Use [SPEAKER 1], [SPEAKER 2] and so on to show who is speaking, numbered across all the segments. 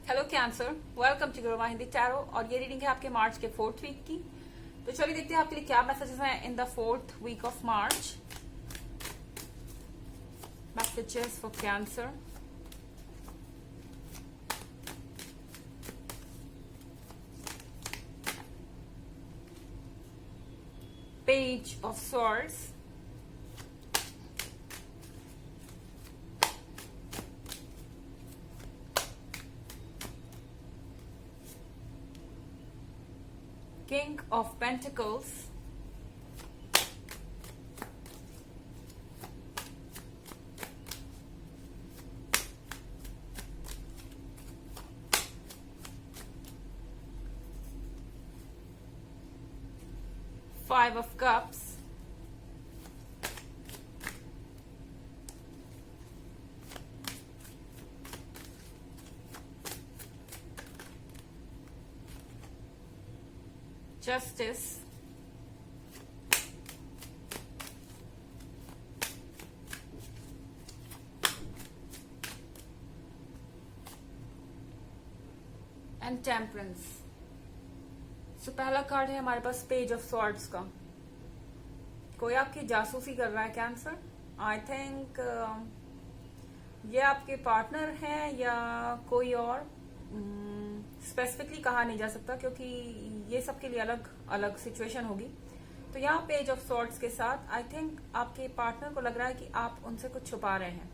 [SPEAKER 1] Hello cancer, welcome to Guruma Hindi tarot. और ये reading है आपके मार्च के 4th वीक की। तो चलिए देखते हैं आपके लिए क्या मैसेजेस हैं in the 4th week of March. Messages for cancer. Page of swords, King of Pentacles, Five of Cups, Justice, and temperance. So पहला कार्ड है हमारे पास पेज ऑफ सॉर्ड्स का। कोई आपकी जासूसी कर रहा है कैंसर। आई थिंक ये आपके पार्टनर हैं या कोई और, स्पेसिफिकली कहा नहीं जा सकता क्योंकि ये सबके लिए अलग अलग सिचुएशन होगी। तो यहाँ पेज ऑफ सॉर्ड्स के साथ आई थिंक आपके पार्टनर को लग रहा है कि आप उनसे कुछ छुपा रहे हैं,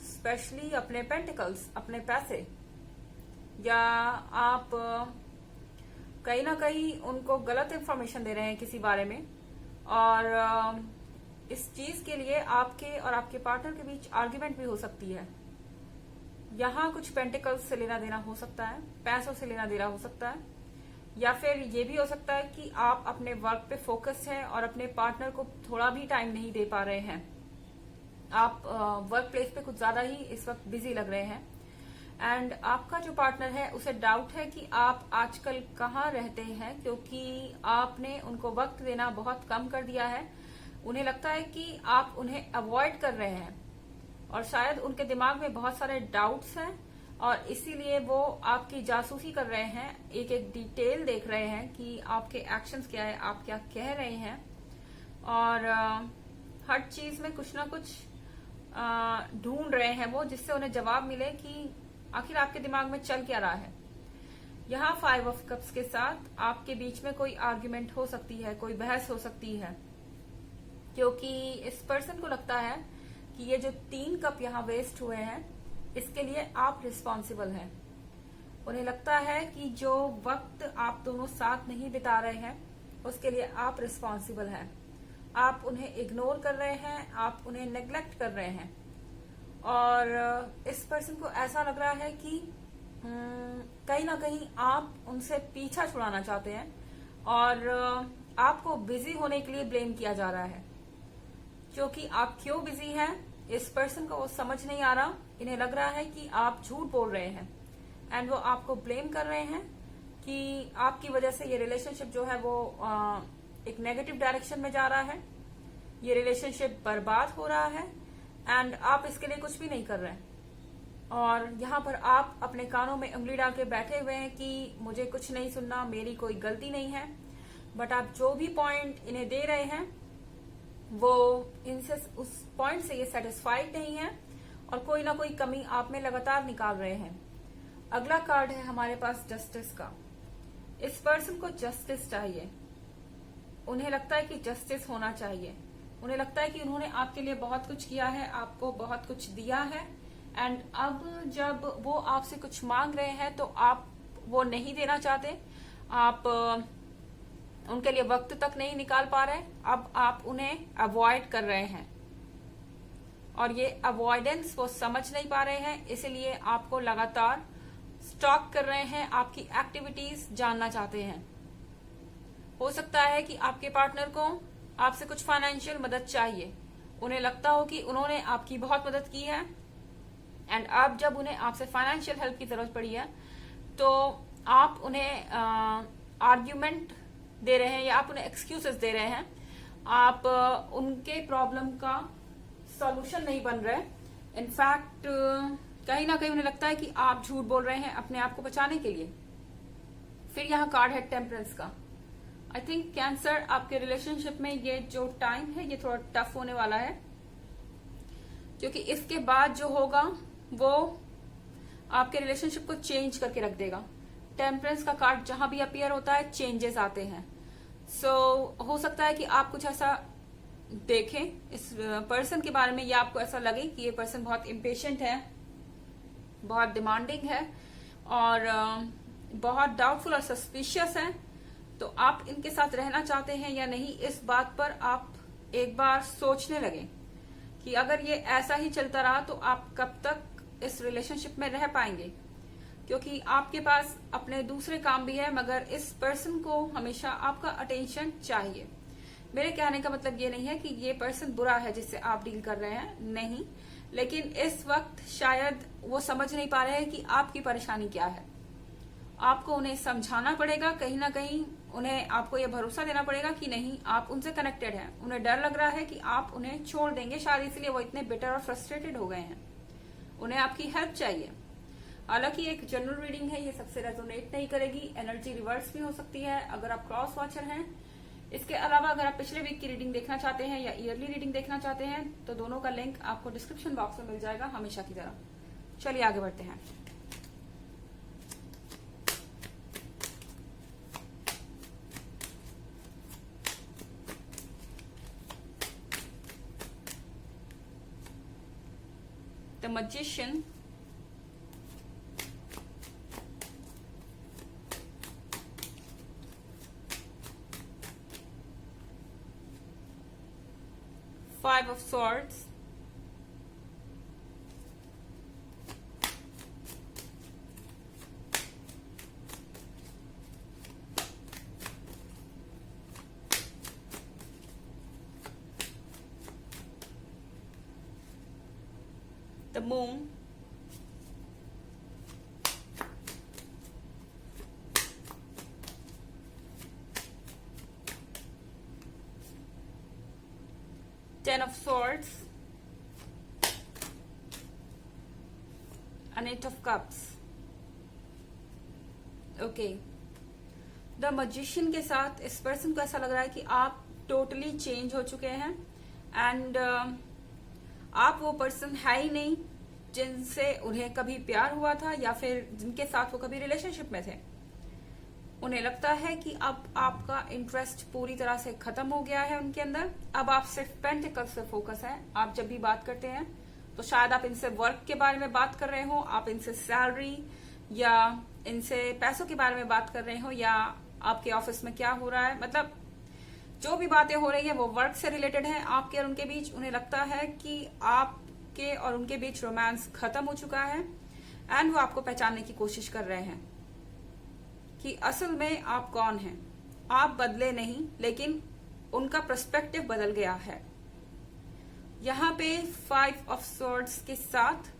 [SPEAKER 1] स्पेशली अपने पेंटिकल्स, अपने पैसे, या आप कहीं ना कहीं उनको गलत इंफॉर्मेशन दे रहे हैं किसी बारे में। और इस चीज के लिए आपके और आपके पार्टनर के बीच आर्ग्यूमेंट भी हो सकती है। यहाँ कुछ पेंटिकल्स से लेना देना हो सकता है, पैसों से लेना देना हो सकता है, या फिर ये भी हो सकता है कि आप अपने वर्क पे फोकस हैं और अपने पार्टनर को थोड़ा भी टाइम नहीं दे पा रहे हैं। आप वर्क प्लेस पे कुछ ज्यादा ही इस वक्त बिजी लग रहे हैं। एंड आपका जो पार्टनर है उसे डाउट है कि आप आजकल कहाँ रहते हैं, क्योंकि आपने उनको वक्त देना बहुत कम कर दिया है। उन्हें लगता है कि आप उन्हें अवॉइड कर रहे हैं और शायद उनके दिमाग में बहुत सारे डाउट्स हैं और इसीलिए वो आपकी जासूसी कर रहे हैं। एक एक डिटेल देख रहे हैं कि आपके एक्शंस क्या है, आप क्या कह रहे हैं, और हर चीज में कुछ ना कुछ ढूंढ रहे हैं वो, जिससे उन्हें जवाब मिले कि आखिर आपके दिमाग में चल क्या रहा है। यहाँ 5 ऑफ कप्स के साथ आपके बीच में कोई आर्ग्यूमेंट हो सकती है, कोई बहस हो सकती है, क्योंकि इस पर्सन को लगता है कि ये जो 3 कप यहाँ वेस्ट हुए हैं इसके लिए आप रिस्पॉन्सिबल हैं। उन्हें लगता है कि जो वक्त आप दोनों साथ नहीं बिता रहे हैं उसके लिए आप रिस्पॉन्सिबल हैं। आप उन्हें इग्नोर कर रहे हैं, आप उन्हें नेग्लेक्ट कर रहे हैं। और इस पर्सन को ऐसा लग रहा है कि कहीं ना कहीं आप उनसे पीछा छुड़ाना चाहते हैं और आपको बिजी होने के लिए ब्लेम किया जा रहा है। क्योंकि आप क्यों बिजी हैं इस पर्सन को वो समझ नहीं आ रहा। इन्हें लग रहा है कि आप झूठ बोल रहे हैं एंड वो आपको ब्लेम कर रहे हैं कि आपकी वजह से ये रिलेशनशिप जो है वो एक नेगेटिव डायरेक्शन में जा रहा है, ये रिलेशनशिप बर्बाद हो रहा है एंड आप इसके लिए कुछ भी नहीं कर रहे हैं। और यहाँ पर आप अपने कानों में उंगली डाल के बैठे हुए हैं कि मुझे कुछ नहीं सुनना, मेरी कोई गलती नहीं है। बट आप जो भी पॉइंट इन्हें दे रहे हैं वो इनसे उस पॉइंट से ये सेटिस्फाइड नहीं है और कोई ना कोई कमी आप में लगातार निकाल रहे हैं। अगला कार्ड है हमारे पास जस्टिस का। इस पर्सन को जस्टिस चाहिए। उन्हें लगता है कि जस्टिस होना चाहिए। उन्हें लगता है कि उन्होंने आपके लिए बहुत कुछ किया है, आपको बहुत कुछ दिया है, एंड अब जब वो आपसे कुछ मांग रहे हैं तो आप वो नहीं देना चाहते। आप उनके लिए वक्त तक नहीं निकाल पा रहे। अब आप उन्हें अवॉइड कर रहे हैं और ये अवॉइडेंस वो समझ नहीं पा रहे हैं, इसलिए आपको लगातार स्टॉक कर रहे हैं, आपकी एक्टिविटीज जानना चाहते हैं। हो सकता है कि आपके पार्टनर को आपसे कुछ फाइनेंशियल मदद चाहिए। उन्हें लगता हो कि उन्होंने आपकी बहुत मदद की है एंड अब जब उन्हें आपसे फाइनेंशियल हेल्प की जरूरत पड़ी है तो आप उन्हें आर्ग्यूमेंट दे रहे हैं या आप उन्हें एक्सक्यूजेस दे रहे हैं। आप उनके प्रॉब्लम का सॉल्यूशन नहीं बन रहे। इनफैक्ट कहीं ना कहीं उन्हें लगता है कि आप झूठ बोल रहे हैं अपने आप को बचाने के लिए। फिर यहाँ कार्ड है टेम्परेंस का। आई थिंक कैंसर, आपके रिलेशनशिप में ये जो टाइम है ये थोड़ा टफ होने वाला है, क्योंकि इसके बाद जो होगा वो आपके रिलेशनशिप को चेंज करके रख देगा। टेम्परेंस का कार्ड जहां भी अपीयर होता है चेंजेस आते हैं। हो सकता है कि आप कुछ ऐसा देखें इस पर्सन के बारे में, या आपको ऐसा लगे कि ये पर्सन बहुत इम्पेशेंट है, बहुत डिमांडिंग है और बहुत डाउटफुल और सस्पिशियस है। तो आप इनके साथ रहना चाहते हैं या नहीं, इस बात पर आप एक बार सोचने लगे कि अगर ये ऐसा ही चलता रहा तो आप कब तक इस रिलेशनशिप में रह पाएंगे, क्योंकि आपके पास अपने दूसरे काम भी है, मगर इस पर्सन को हमेशा आपका अटेंशन चाहिए। मेरे कहने का मतलब ये नहीं है कि ये पर्सन बुरा है जिससे आप डील कर रहे हैं, नहीं, लेकिन इस वक्त शायद वो समझ नहीं पा रहे हैं कि आपकी परेशानी क्या है। आपको उन्हें समझाना पड़ेगा, कहीं ना कहीं उन्हें आपको ये भरोसा देना पड़ेगा कि नहीं, आप उनसे कनेक्टेड हैं। उन्हें डर लग रहा है कि आप उन्हें छोड़ देंगे, शायद इसलिए वो इतने बिटर और फ्रस्ट्रेटेड हो गए हैं। उन्हें आपकी हेल्प चाहिए। हालांकि एक जनरल रीडिंग है, ये सबसे रेजोनेट नहीं करेगी, एनर्जी रिवर्स भी हो सकती है अगर आप क्रॉस वॉचर हैं। इसके अलावा अगर आप पिछले वीक की रीडिंग देखना चाहते हैं या ईयरली रीडिंग देखना चाहते हैं तो दोनों का लिंक आपको डिस्क्रिप्शन बॉक्स में मिल जाएगा, हमेशा की तरह। चलिए आगे बढ़ते हैं। The magician, Five of Swords, the Moon, Ten of Swords, and Eight of Cups. Okay, the magician के साथ इस पर्सन को ऐसा लग रहा है कि आप टोटली चेंज हो चुके हैं एंड आप वो पर्सन है ही नहीं जिनसे उन्हें कभी प्यार हुआ था या फिर जिनके साथ वो कभी रिलेशनशिप में थे। उन्हें लगता है कि अब आपका इंटरेस्ट पूरी तरह से खत्म हो गया है उनके अंदर। अब आप सिर्फ पेंटिकल्स पे फोकस है। आप जब भी बात करते हैं तो शायद आप इनसे वर्क के बारे में बात कर रहे हो, आप इनसे सैलरी या इनसे पैसों के बारे में बात कर रहे हो, या आपके ऑफिस में क्या हो रहा है, मतलब जो भी बातें हो रही है वो वर्क से रिलेटेड है आपके और उनके बीच। उन्हें लगता है कि आपके और उनके बीच रोमांस खत्म हो चुका है एंड वो आपको पहचानने की कोशिश कर रहे हैं कि असल में आप कौन हैं। आप बदले नहीं, लेकिन उनका पर्सपेक्टिव बदल गया है। यहाँ पे 5 ऑफ स्वॉर्ड्स के साथ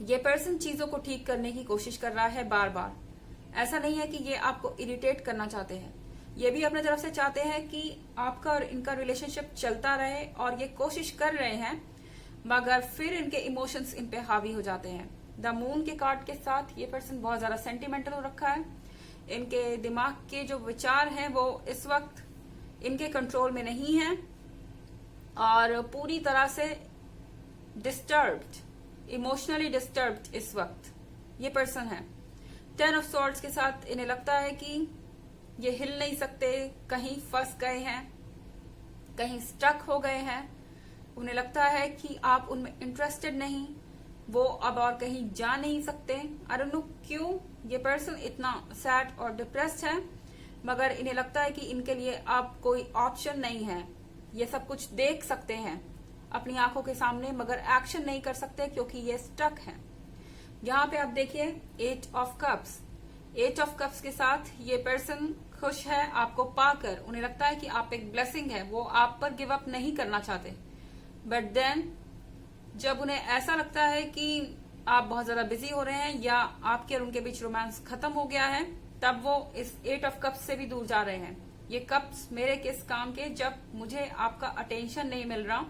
[SPEAKER 1] ये पर्सन चीजों को ठीक करने की कोशिश कर रहा है बार बार। ऐसा नहीं है कि ये आपको इरिटेट करना चाहते हैं, ये भी अपने तरफ से चाहते हैं कि आपका और इनका रिलेशनशिप चलता रहे और ये कोशिश कर रहे हैं, मगर फिर इनके इमोशंस इन पे हावी हो जाते हैं। द मून के कार्ड के साथ ये पर्सन बहुत ज्यादा सेंटिमेंटल हो रखा है। इनके दिमाग के जो विचार हैं वो इस वक्त इनके कंट्रोल में नहीं है और पूरी तरह से डिस्टर्ब्ड, इमोशनली डिस्टर्ब्ड इस वक्त ये पर्सन है। 10 ऑफ स्वॉर्ड्स के साथ इन्हें लगता है कि ये हिल नहीं सकते, कहीं फंस गए हैं, कहीं स्टक हो गए हैं। उन्हें लगता है कि आप उनमें इंटरेस्टेड नहीं, वो अब और कहीं जा नहीं सकते। आई डोंट नो क्यों ये पर्सन इतना सैड और डिप्रेस्ड है, मगर इन्हें लगता है कि इनके लिए अब कोई ऑप्शन नहीं है। ये सब कुछ देख सकते हैं अपनी आंखों के सामने, मगर एक्शन नहीं कर सकते क्योंकि ये स्टक हैं। यहाँ पे आप देखिए 8 ऑफ कप्स। 8 ऑफ कप्स के साथ ये पर्सन खुश है आपको पाकर। उन्हें लगता है कि आप एक ब्लेसिंग है, वो आप पर गिव अप नहीं करना चाहते। बट देन जब उन्हें ऐसा लगता है कि आप बहुत ज्यादा बिजी हो रहे हैं या आपके और उनके बीच रोमांस खत्म हो गया है, तब वो इस 8 ऑफ कप्स से भी दूर जा रहे हैं। ये कप्स मेरे किस काम के, जब मुझे आपका अटेंशन नहीं मिल रहा,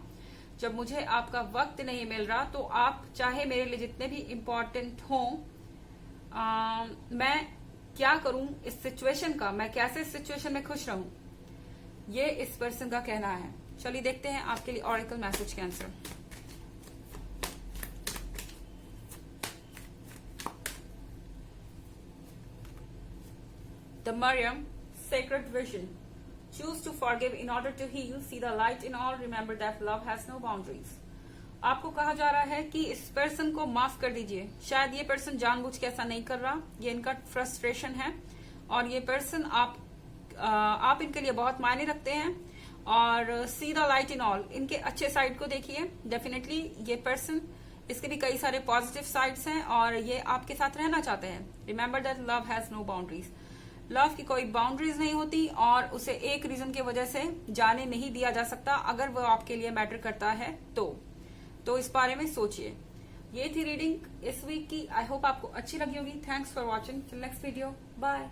[SPEAKER 1] जब मुझे आपका वक्त नहीं मिल रहा तो आप चाहे मेरे लिए जितने भी इम्पोर्टेंट हों, मैं क्या करूं इस सिचुएशन का, मैं कैसे इस सिचुएशन में खुश रहूं, ये इस पर्सन का कहना है। चलिए देखते हैं आपके लिए oracle message Cancer. The Mariam, sacred vision. Choose to forgive in order to heal. See the light in all. Remember that love has no boundaries. आपको कहा जा रहा है कि इस पर्सन को माफ कर दीजिए। शायद ये पर्सन जानबूझ के ऐसा नहीं कर रहा, ये इनका फ्रस्ट्रेशन है और ये पर्सन आप इनके लिए बहुत मायने रखते हैं। और see the light in all, इनके अच्छे साइड को देखिए। डेफिनेटली ये पर्सन, इसके भी कई सारे पॉजिटिव साइड्स हैं और ये आपके साथ रहना चाहते हैं। Remember that love has no boundaries. Love की कोई बाउंड्रीज नहीं होती और उसे एक रीजन की वजह से जाने नहीं दिया जा सकता। अगर वो आपके लिए मैटर करता है तो इस बारे में सोचिए। ये थी रीडिंग इस वीक की। आई होप आपको अच्छी लगी होगी। Thanks for watching. Till next video, bye.